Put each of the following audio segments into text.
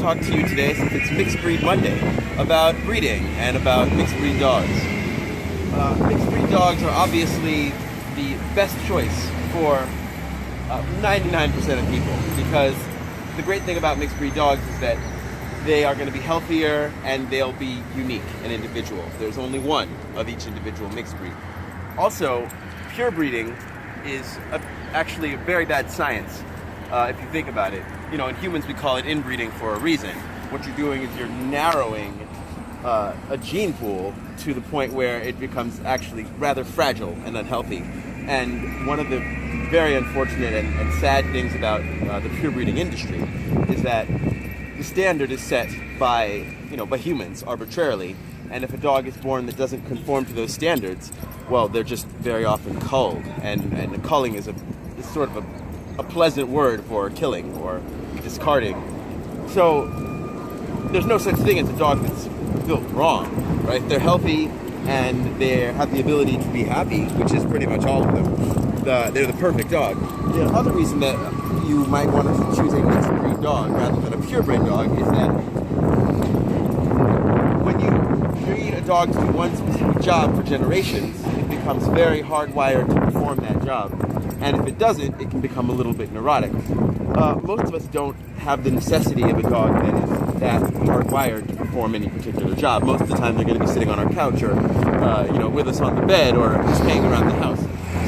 talk to you today, since it's Mixed Breed Monday, about breeding and about mixed breed dogs. Mixed breed dogs are obviously the best choice for 99% of people, because the great thing about mixed breed dogs is that they are going to be healthier and they'll be unique and individual. There's only one of each individual mixed breed. Also, pure breeding is actually a very bad science, if you think about it. You know, in humans we call it inbreeding for a reason. What you're doing is you're narrowing a gene pool to the point where it becomes actually rather fragile and unhealthy. And one of the very unfortunate and sad things about the pure breeding industry is that the standard is set by humans arbitrarily, and if a dog is born that doesn't conform to those standards, well, they're just very often culled, and culling is sort of a pleasant word for killing or discarding. So there's no such thing as a dog that's built wrong, right? They're healthy and they have the ability to be happy, which is pretty much all of them. They're the perfect dog. The other reason that you might want to choose a mixed breed dog rather than a purebred dog is that when you breed a dog to do one specific job for generations, it becomes very hardwired to perform that job. And if it doesn't, it can become a little bit neurotic. Most of us don't have the necessity of a dog that is that hardwired to perform any particular job. Most of the time they're going to be sitting on our couch or with us on the bed or just hanging around the house.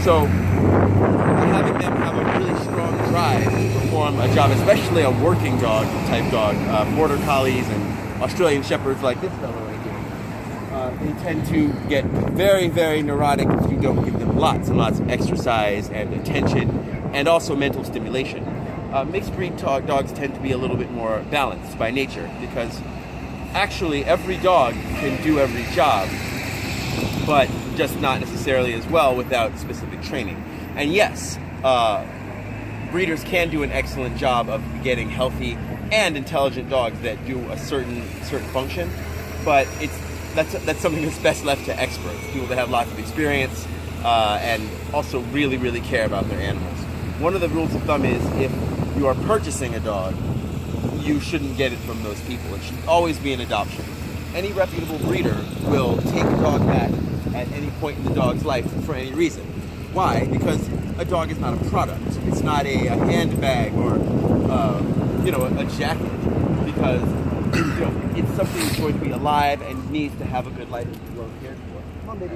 So having them have a really strong drive to perform a job, especially a working dog type dog, border collies and Australian shepherds like this fellow right here, they tend to get very, very neurotic if you don't give them lots and lots of exercise and attention and also mental stimulation. Mixed breed dogs tend to be a little bit more balanced by nature, because actually every dog can do every job, but just not necessarily as well without specific training. And yes, breeders can do an excellent job of getting healthy and intelligent dogs that do a certain function, but that's something that's best left to experts, people that have lots of experience and also really, really care about their animals. One of the rules of thumb is if you are purchasing a dog, you shouldn't get it from those people. It should always be an adoption. Any reputable breeder will take a dog back at any point in the dog's life for any reason. Why? Because a dog is not a product. It's not a handbag or a jacket. Because it's something that's going to be alive and needs to have a good life and be well cared for. Come on, baby.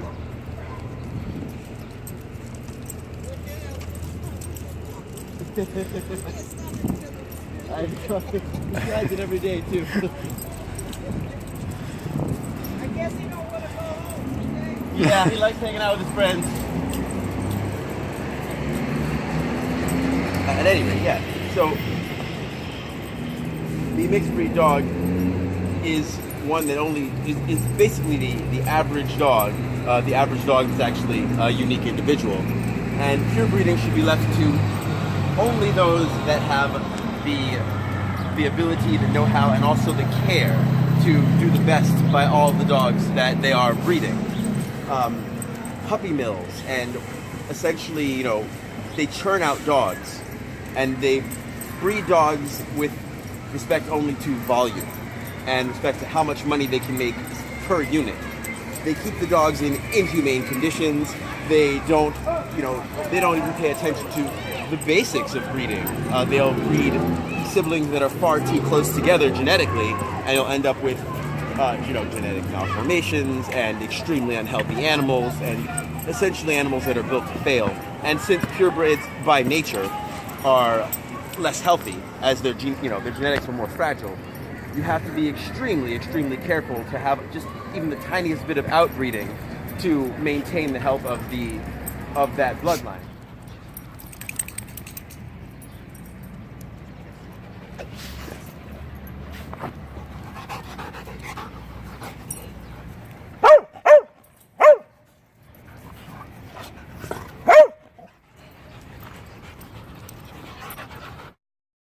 I tries it every day too. I guess he don't want to go home today. Yeah, he likes hanging out with his friends. At any rate, yeah. So the mixed breed dog is one that only is basically the average dog. The average dog is actually a unique individual, and pure breeding should be left to only those that have the ability, the know-how, and also the care to do the best by all the dogs that they are breeding. Puppy mills, and essentially, they churn out dogs, and they breed dogs with respect only to volume and respect to how much money they can make per unit. They keep the dogs in inhumane conditions. They don't even pay attention to the basics of breeding. They'll breed siblings that are far too close together genetically, and you'll end up with genetic malformations and extremely unhealthy animals, and essentially animals that are built to fail. And since purebreds by nature are less healthy, as their genetics are more fragile, you have to be extremely, extremely careful to have just even the tiniest bit of outbreeding to maintain the health of that bloodline.